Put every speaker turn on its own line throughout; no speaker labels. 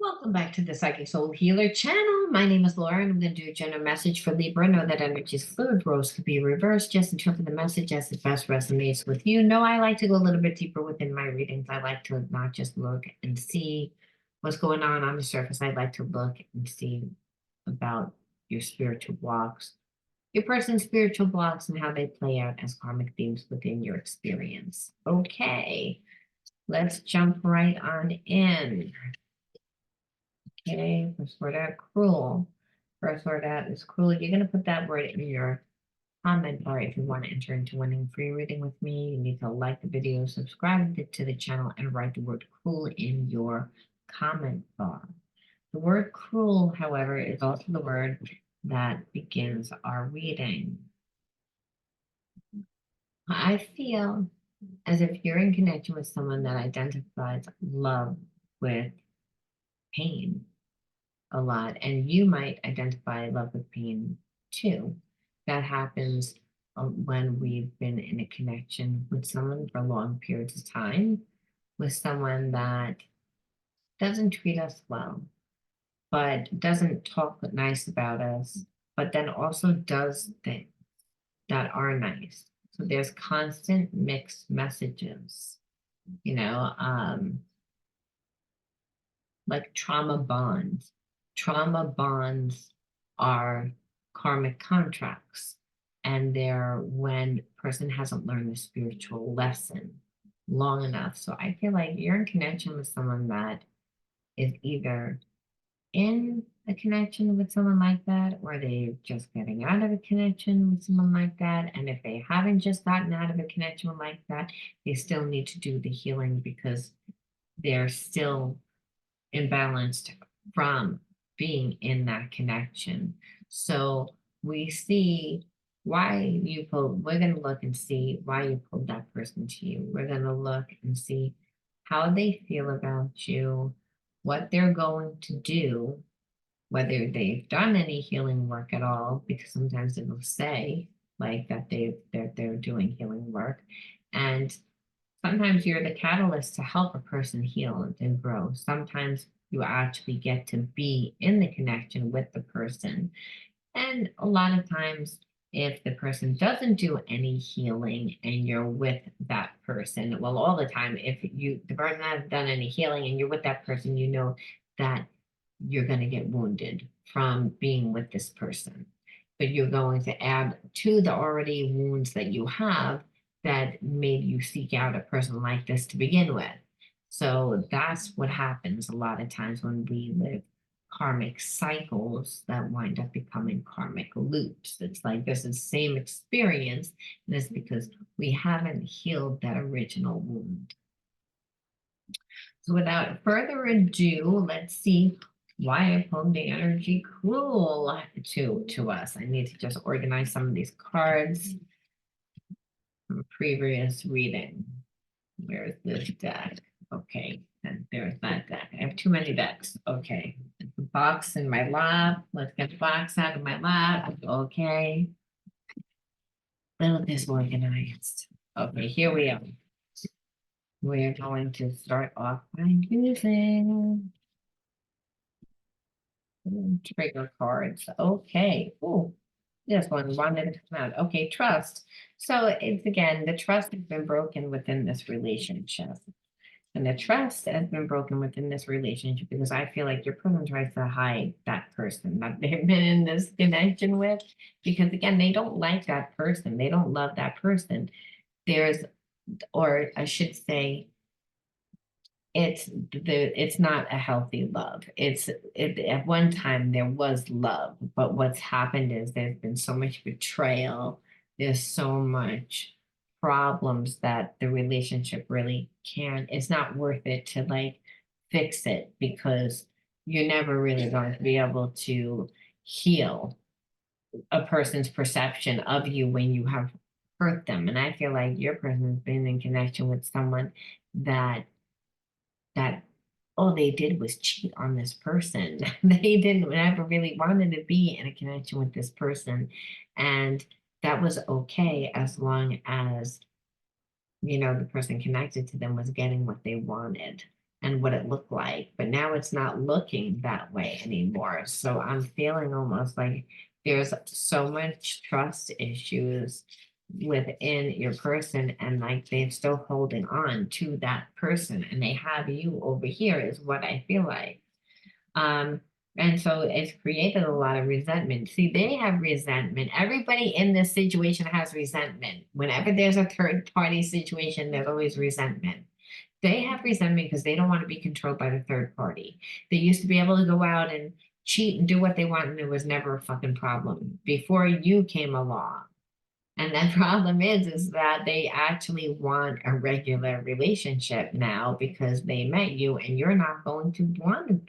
Welcome back to the Psychic Soul Healer channel. My name is Laura, and I'm going to do a general message for Libra. Know that energy is fluid, roles could be reversed. Just interpret the message as it best resonates with you. Know I like to go a little bit deeper within my readings. I like to not just look and see what's going on the surface. I like to look and see about your spiritual blocks, your person's spiritual blocks, and how they play out as karmic themes within your experience. Okay, let's jump right on in. Okay, first word out, cruel. First word out is cruel. You're going to put that word in your comment bar if you want to enter into winning free reading with me. You need to like the video, subscribe to the channel, and write the word cruel in your comment bar. The word cruel, however, is also the word that begins our reading. I feel as if you're in connection with someone that identifies love with pain a lot, and you might identify love with pain too. That happens when we've been in a connection with someone for long periods of time, with someone that doesn't treat us well, but doesn't talk nice about us, but then also does things that are nice. So there's constant mixed messages, you know, like trauma bonds. Trauma bonds are karmic contracts, and they're when a person hasn't learned the spiritual lesson long enough. So I feel like you're in connection with someone that is either in a connection with someone like that, or they're just getting out of a connection with someone like that. And if they haven't just gotten out of a connection like that, they still need to do the healing because they're still imbalanced from being in that connection. So we see why you pulled, we're going to look and see why you pulled that person to you. We're going to look and see how they feel about you, what they're going to do, whether they've done any healing work at all, because sometimes it will say like that they're doing healing work. And sometimes you're the catalyst to help a person heal and grow. Sometimes you actually get to be in the connection with the person. And a lot of times, if the person doesn't do any healing and you're with that person, well, all the time, if the person hasn't done any healing and you're with that person, you know that you're going to get wounded from being with this person. But you're going to add to the already wounds that you have that made you seek out a person like this to begin with. So that's what happens a lot of times when we live karmic cycles that wind up becoming karmic loops. It's like there's the same experience, and it's because we haven't healed that original wound. So without further ado, let's see why I pulled the energy cruel to us. I need to just organize some of these cards from previous reading. Where's this deck? Okay, and there's that deck. I have too many decks. Okay, the box in my lap. Let's get the box out of my lap. Okay, little disorganized. Okay, here we are. We're going to start off by using trigger cards. Okay. Oh, this one wanted to come out. Okay, trust. So it's again, the trust has been broken within this relationship. And the trust has been broken within this relationship because I feel like your person tries to hide that person that they've been in this connection with. Because again, they don't like that person. They don't love that person. There's, or I should say, it's not a healthy love. At one time there was love, but what's happened is there's been so much betrayal. There's so much problems that the relationship really can't, it's not worth it to like fix it because you're never really going to be able to heal a person's perception of you when you have hurt them. And I feel like your person has been in connection with someone that all they did was cheat on this person. They didn't ever really wanted to be in a connection with this person. And that was okay as long as, the person connected to them was getting what they wanted. and what it looked like, but now it's not looking that way anymore. So I'm feeling almost like there's so much trust issues within your person, and like they're still holding on to that person, and they have you over here is what I feel like. Um, and so it's created a lot of resentment. See, they have resentment. Everybody in this situation has resentment. Whenever there's a third party situation, there's always resentment. They have resentment because they don't want to be controlled by the third party. They used to be able to go out and cheat and do what they want, and there was never a fucking problem before you came along. And the problem is that they actually want a regular relationship now because they met you, and you're not going to want to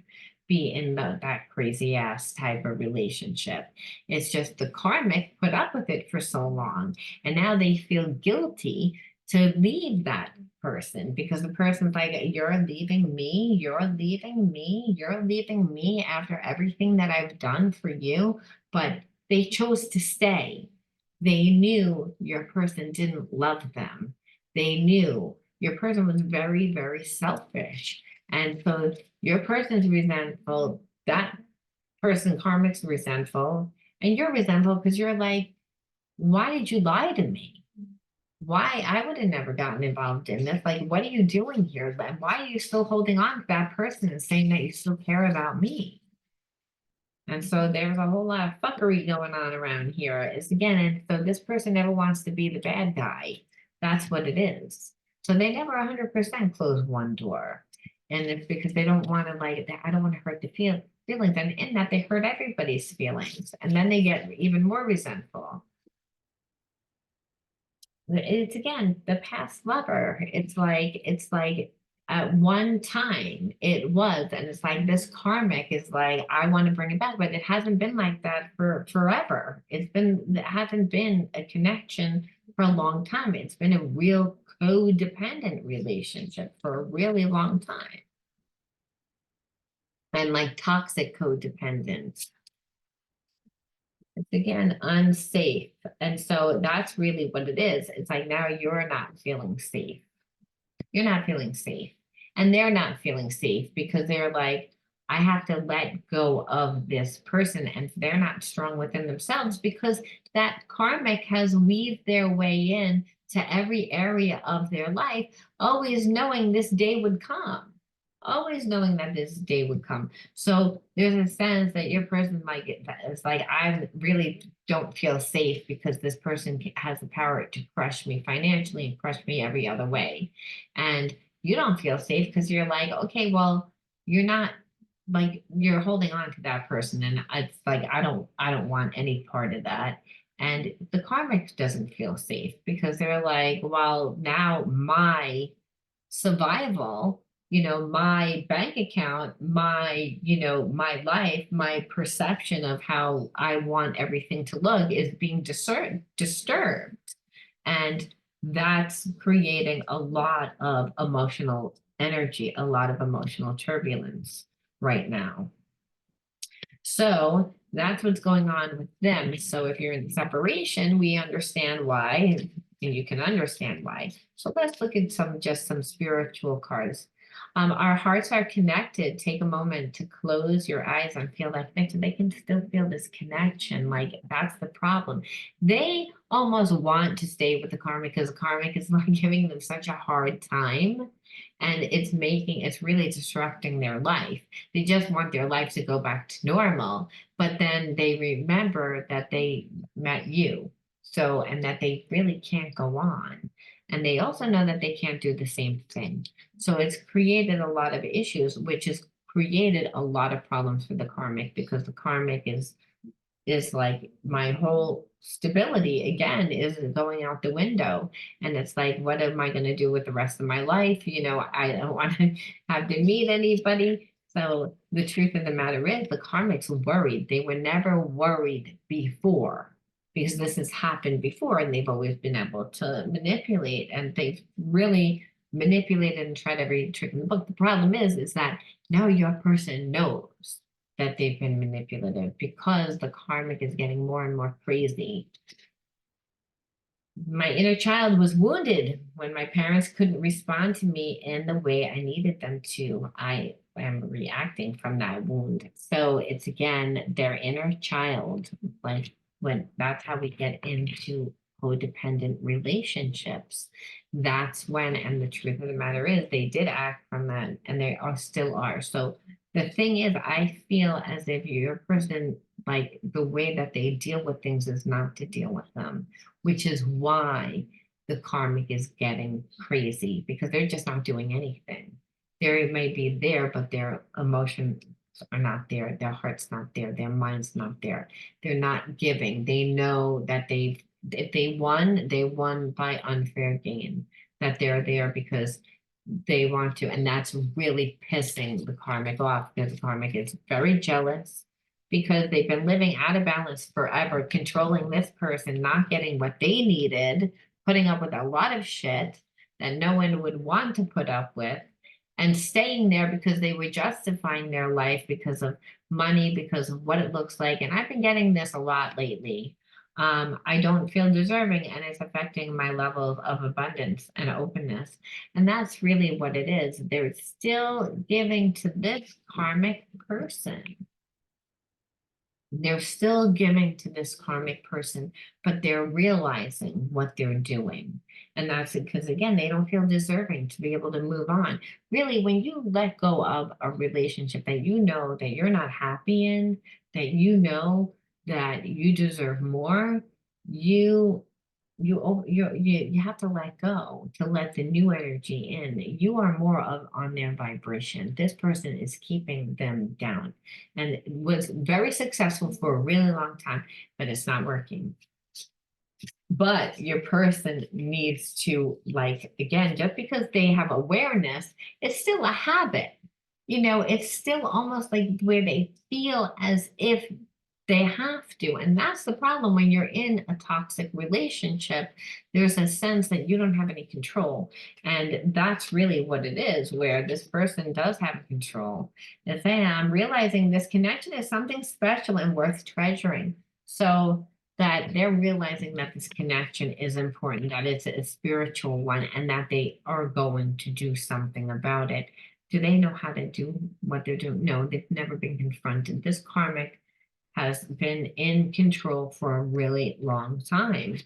be in that crazy ass type of relationship. It's just the karmic put up with it for so long, and now they feel guilty to leave that person because the person's like, you're leaving me, you're leaving me after everything that I've done for you. But they chose to stay. They knew your person didn't love them. They knew your person was very, very selfish. And so your person's resentful, that person karmic's resentful, and you're resentful because you're like, why did you lie to me? Why? I would have never gotten involved in this. Like, what are you doing here? Like, why are you still holding on to that person and saying that you still care about me? And so there's a whole lot of fuckery going on around here. It's again, and so this person never wants to be the bad guy. That's what it is. So they never 100% close one door. And it's because they don't want to like, I don't want to hurt the feelings. And in that, they hurt everybody's feelings. And then they get even more resentful. It's again the past lover. It's like at one time it was, and it's like this karmic is like, I want to bring it back, but it hasn't been like that for forever. It hasn't been a connection for a long time. It's been a real codependent relationship for a really long time. And like toxic codependence. It's again unsafe. And so that's really what it is. It's like now you're not feeling safe. You're not feeling safe. And they're not feeling safe because they're like, I have to let go of this person. And they're not strong within themselves because that karmic has weaved their way in to every area of their life, always knowing this day would come. Always knowing that this day would come. So there's a sense that your person might get that. It's like, I really don't feel safe because this person has the power to crush me financially and crush me every other way. And you don't feel safe because you're like, okay, well, you're not like you're holding on to that person. And it's like, I don't want any part of that. And the karmic doesn't feel safe because they're like, well, now my survival, my bank account, my life, my perception of how I want everything to look is being disturbed. And that's creating a lot of emotional energy, a lot of emotional turbulence right now. So that's what's going on with them. So if you're in separation, we understand why, and you can understand why. So let's look at some spiritual cards. Our hearts are connected. Take a moment to close your eyes and feel that connection. They can still feel this connection. Like that's the problem. They almost want to stay with the karmic because karmic is not giving them such a hard time. And it's really disrupting their life. They just want their life to go back to normal, but then they remember that they met you. So, and that they really can't go on. And they also know that they can't do the same thing. So it's created a lot of issues, which has created a lot of problems for the karmic because the karmic is like my whole stability again is going out the window. And it's like, what am I going to do with the rest of my life? I don't want to have to meet anybody. So the truth of the matter is the karmic's worried. They were never worried before because this has happened before and they've always been able to manipulate, and they've really manipulated and tried every trick in the book. The problem is that now your person knows that they've been manipulative because the karmic is getting more and more crazy. My inner child was wounded when my parents couldn't respond to me in the way I needed them to. I am reacting from that wound. So it's again their inner child, like when that's how we get into codependent relationships. That's when, and the truth of the matter is, they did act from that, and they are still are. So the thing is, I feel as if your person, like the way that they deal with things is not to deal with them, which is why the karmic is getting crazy because they're just not doing anything. They may be there, but their emotions are not there, their heart's not there, their mind's not there. They're not giving. They know that if they won by unfair gain, that they're there because they want to. And that's really pissing the karmic off because the karmic is very jealous because they've been living out of balance forever, controlling this person, not getting what they needed, putting up with a lot of shit that no one would want to put up with, and staying there because they were justifying their life because of money, because of what it looks like. And I've been getting this a lot lately. I don't feel deserving, and it's affecting my level of abundance and openness. And that's really what it is. They're still giving to this karmic person. They're still giving to this karmic person, but they're realizing what they're doing. And that's because, again, they don't feel deserving to be able to move on. Really, when you let go of a relationship that you know that you're not happy in, that you know that you deserve more, you you have to let go to let the new energy in. You are more of on their vibration. This person is keeping them down and was very successful for a really long time, but it's not working. But your person needs to, like, again, just because they have awareness, it's still a habit. It's still almost like where they feel as if they have to. And that's the problem when you're in a toxic relationship. There's a sense that you don't have any control. And that's really what it is, where this person does have control. It's saying, I'm realizing this connection is something special and worth treasuring. So that they're realizing that this connection is important, that it's a spiritual one, and that they are going to do something about it. Do they know how to do what they're doing? No, they've never been confronted. This karmic has been in control for a really long time.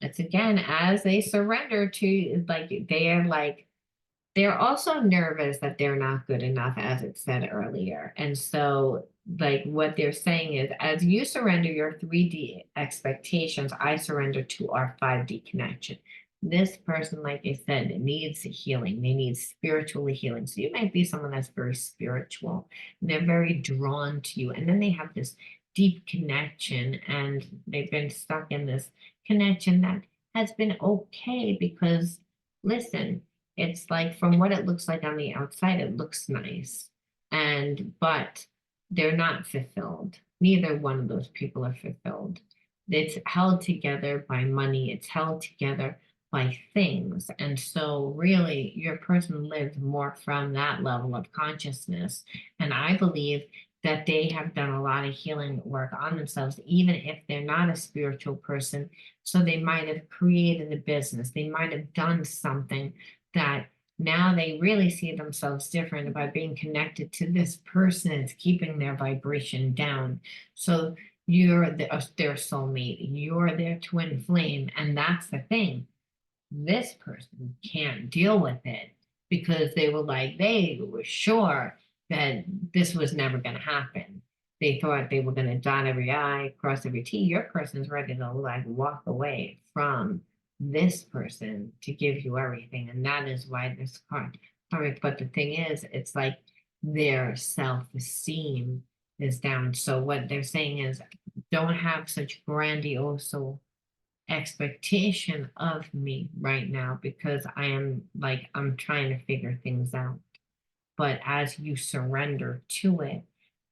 It's again, as they surrender to, they're also nervous that they're not good enough, as it said earlier. And so, like, what they're saying is, as you surrender your 3D expectations, I surrender to our 5D connection. This person, like I said, needs healing. They need spiritually healing. So you might be someone that's very spiritual and they're very drawn to you. And then they have this deep connection and they've been stuck in this connection that has been okay because, listen, it's like from what it looks like on the outside, it looks nice. But they're not fulfilled. Neither one of those people are fulfilled. It's held together by money, it's held together by things. And so really your person lives more from that level of consciousness. And I believe that they have done a lot of healing work on themselves, even if they're not a spiritual person. So they might have created a business, they might have done something that now they really see themselves different by being connected to this person. It's keeping their vibration down. So you're their soulmate, you're their twin flame. And that's the thing. This person can't deal with it because they were sure that this was never going to happen. They thought they were going to dot every I, cross every T. Your person's ready to like walk away from this person to give you everything. And that is why this card. All right, but the thing is, it's like their self-esteem is down. So what they're saying is don't have such grandiose expectation of me right now because I'm trying to figure things out. But as you surrender to it,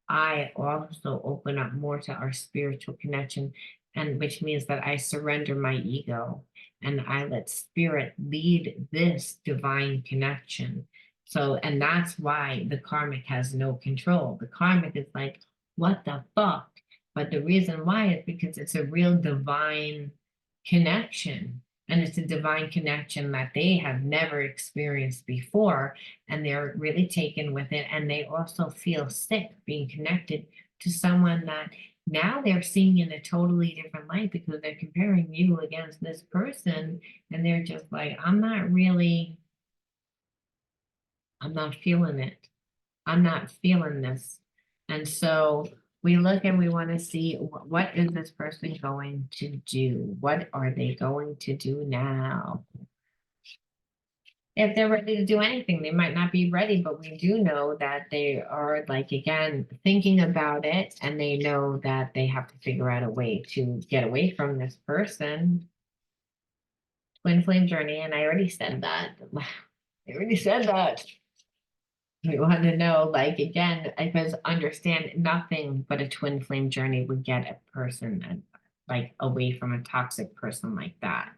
I also open up more to our spiritual connection, and which means that I surrender my ego and I let spirit lead this divine connection. So, and that's why the karmic has no control. The karmic is like, what the fuck? But the reason why is because it's a real divine connection. And it's a divine connection that they have never experienced before. And they're really taken with it. And they also feel sick being connected to someone that now they're seeing in a totally different light, because they're comparing you against this person. And they're just like, I'm not feeling it. I'm not feeling this. And so we look and we want to see, what is this person going to do? What are they going to do now? If they're ready to do anything, they might not be ready, but we do know that they are, like, again, thinking about it, and they know that they have to figure out a way to get away from this person. Twin flame journey, and I already said that. I already said that. We want to know, like, again, because understand nothing but a twin flame journey would get a person like away from a toxic person like that.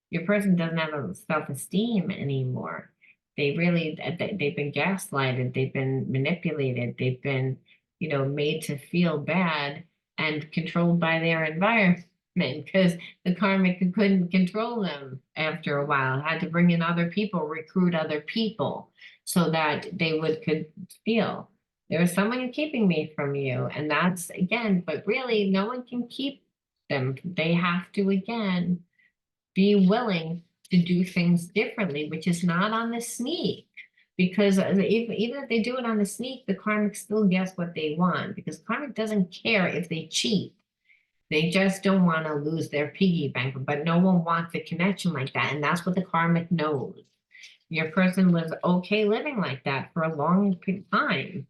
Your person doesn't have a self-esteem anymore. They've been gaslighted, they've been manipulated, they've been, made to feel bad and controlled by their environment, because the karmic couldn't control them after a while, had to bring in other people, recruit other people, so that they could feel there is someone keeping me from you. And that's, again, but really no one can keep them. They have to, again, be willing to do things differently, which is not on the sneak. Because even if they do it on the sneak, the karmic still gets what they want, because karmic doesn't care if they cheat. They just don't want to lose their piggy bank, but no one wants a connection like that. And that's what the karmic knows. Your person was okay living like that for a long time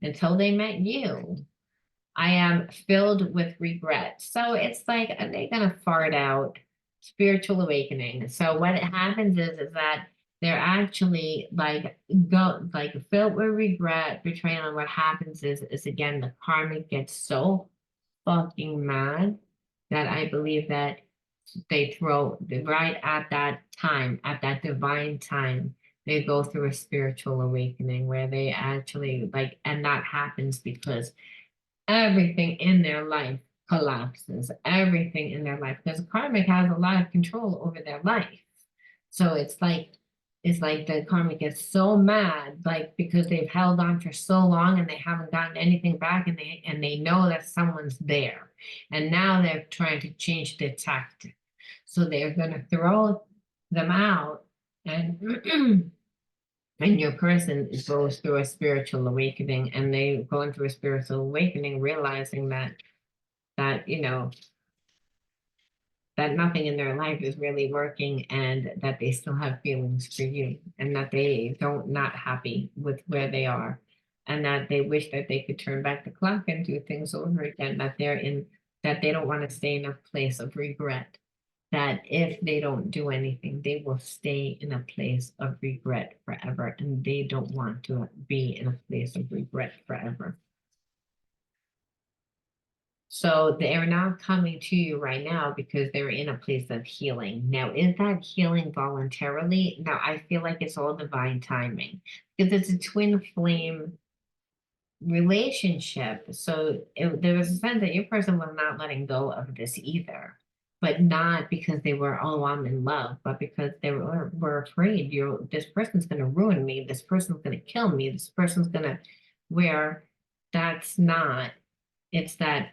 until they met you. I am filled with regret. So it's like, are they gonna fart out? Spiritual awakening. So what happens is that they're actually filled with regret, betrayal, and what happens is again the karmic gets so fucking mad that I believe that they throw right at that time, at that divine time, they go through a spiritual awakening where they actually and that happens because everything in their life collapses, everything in their life, because karmic has a lot of control over their life. So it's like the karmic gets so mad, like, because they've held on for so long and they haven't gotten anything back, and they know that someone's there. And now they're trying to change their tactic. So they're gonna throw them out, and and your person goes through a spiritual awakening, and they go through a spiritual awakening realizing that that nothing in their life is really working, and that they still have feelings for you, and that they don't not happy with where they are, and that they wish that they could turn back the clock and do things over again, that they don't want to stay in a place of regret, that if they don't do anything, they will stay in a place of regret forever, and they don't want to be in a place of regret forever. So they are not coming to you right now because they're in a place of healing. Now, is that healing voluntarily? Now, I feel like it's all divine timing, because it's a twin flame relationship. So there was a sense that your person was not letting go of this either, but not because they were, oh, I'm in love, but because they were afraid, this person's going to ruin me. This person's going to kill me. This person's going to, where that's not, it's that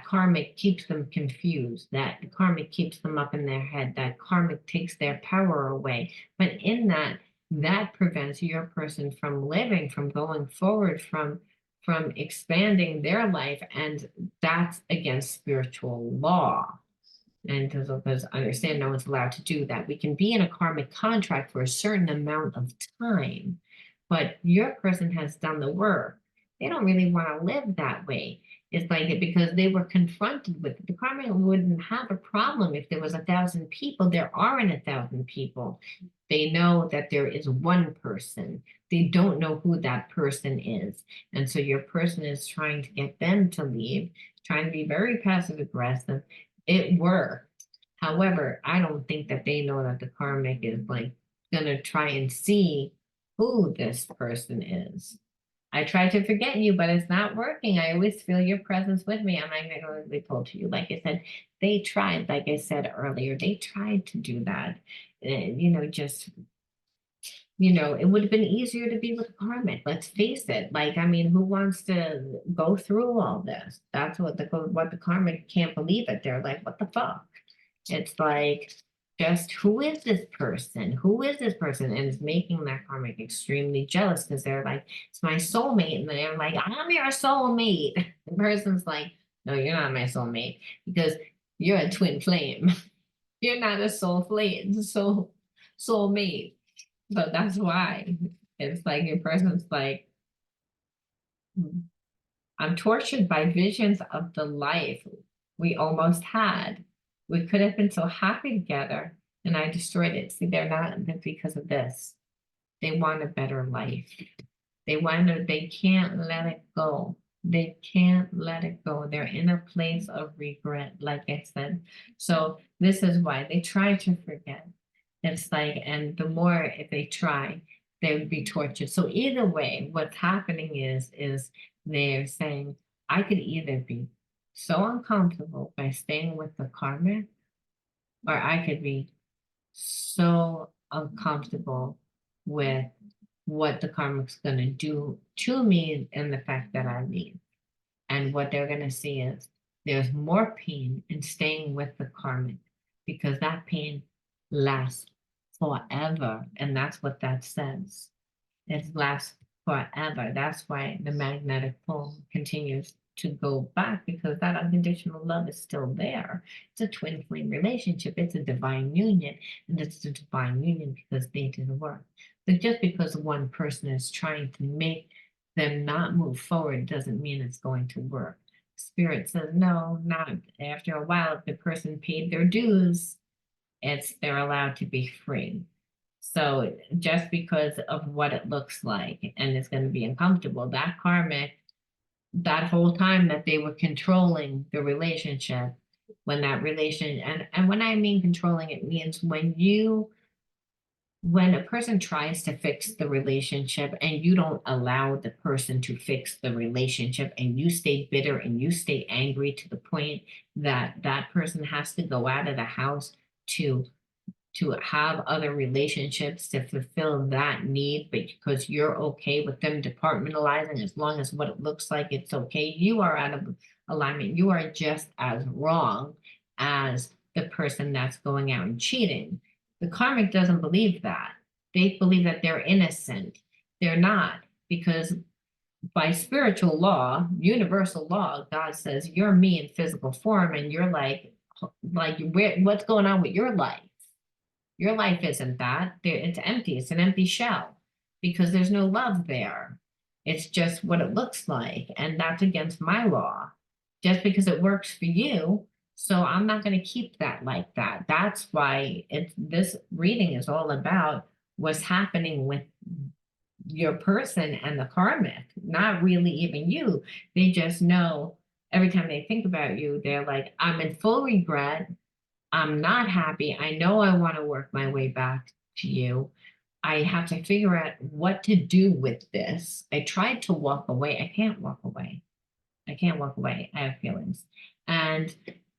karmic keeps them confused, that karmic keeps them up in their head, that karmic takes their power away. But in that prevents your person from living, from going forward, from expanding their life, and that's against spiritual law. And because understand, no one's allowed to do that. We can be in a karmic contract for a certain amount of time, but your person has done the work. They don't really want to live that way. It's like it because they were confronted with it. The karmic wouldn't have a problem if there was 1,000 people. There aren't 1,000 people. They know that there is one person. They don't know who that person is. And so your person is trying to get them to leave, trying to be very passive aggressive. It worked. However, I don't think that they know that the karmic is like gonna try and see who this person is. I try to forget you, but it's not working. I always feel your presence with me. I'm magnetically pulled to you. Like I said, they tried, like I said earlier, they tried to do that. Just, it would have been easier to be with Karmic. Let's face it. Like, I mean, who wants to go through all this? That's what the Karmic can't believe it. They're like, what the fuck? It's like, just who is this person? Who is this person? And it's making that Karmic extremely jealous because they're like, it's my soulmate. And they're like, I'm your soulmate. The person's like, no, you're not my soulmate because you're a twin flame. You're not a soul flame, soulmate. So that's why it's like your person's like, I'm tortured by visions of the life we almost had. We could have been so happy together, and I destroyed it. See, they're not because of this. They want a better life. They can't let it go. They can't let it go. They're in a place of regret, like I said. So this is why they try to forget. It's like, and the more if they try, they would be tortured. So either way, what's happening is they're saying, I could either be so uncomfortable by staying with the karmic, or I could be so uncomfortable with what the karmic's going to do to me and the fact that I leave. And what they're going to see is there's more pain in staying with the karmic because that pain lasts forever. And that's what that says. It lasts forever. That's why the magnetic pull continues to go back because that unconditional love is still there. It's a twin flame relationship. It's a divine union. And it's a divine union because they did the work. But just because one person is trying to make them not move forward doesn't mean it's going to work. Spirit says, no, not after a while. If the person paid their dues, they're allowed to be free. So just because of what it looks like and it's going to be uncomfortable, that karmic, that whole time that they were controlling the relationship, when that relation, and when I mean controlling, it means when a person tries to fix the relationship and you don't allow the person to fix the relationship and you stay bitter and you stay angry to the point that that person has to go out of the house to have other relationships to fulfill that need, but because you're okay with them departmentalizing, as long as what it looks like it's okay, you are out of alignment. You are just as wrong as the person that's going out and cheating. The karmic doesn't believe that. They believe that they're innocent. They're not, because by spiritual law, universal law, God says you're me in physical form, and you're like what's going on with your life? Your life isn't that. It's empty. It's an empty shell because there's no love there. It's just what it looks like. And that's against my law. Just because it works for you. So I'm not going to keep that like that. That's why this reading is all about what's happening with your person and the karmic, not really even you. They just know every time they think about you, they're like, I'm in full regret. I'm not happy. I know I want to work my way back to you. I have to figure out what to do with this. I tried to walk away. I can't walk away. I can't walk away. I have feelings. And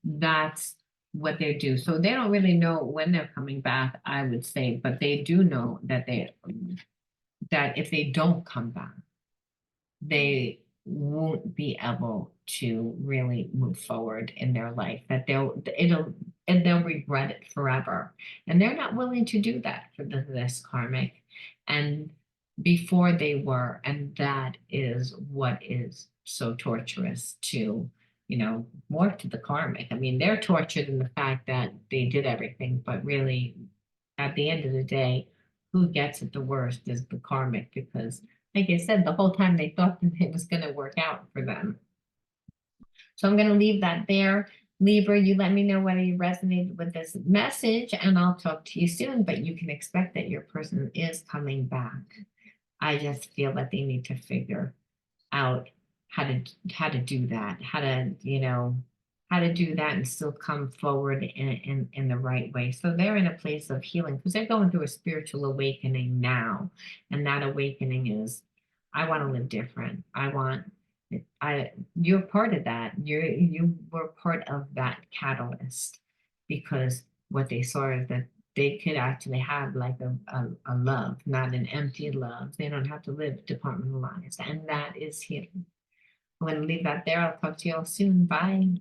that's what they do. So they don't really know when they're coming back, I would say, but they do know that if they don't come back, they won't be able to really move forward in their life, that they'll regret it forever. And they're not willing to do that for this karmic. And before they were, and that is what is so torturous to, more to the karmic. I mean, they're tortured in the fact that they did everything, but really at the end of the day, who gets it the worst is the karmic, because like I said, the whole time they thought that it was going to work out for them. So I'm going to leave that there. Libra, you let me know whether you resonated with this message, and I'll talk to you soon, but you can expect that your person is coming back. I just feel that they need to figure out how to do that, how to do that and still come forward in the right way. So they're in a place of healing because they're going through a spiritual awakening now. And that awakening is I want to live different. You're part of that. You were part of that catalyst, because what they saw is that they could actually have like a love, not an empty love. They don't have to live departmentalized, and that is healing. I'm going to leave that there. I'll talk to you all soon. Bye.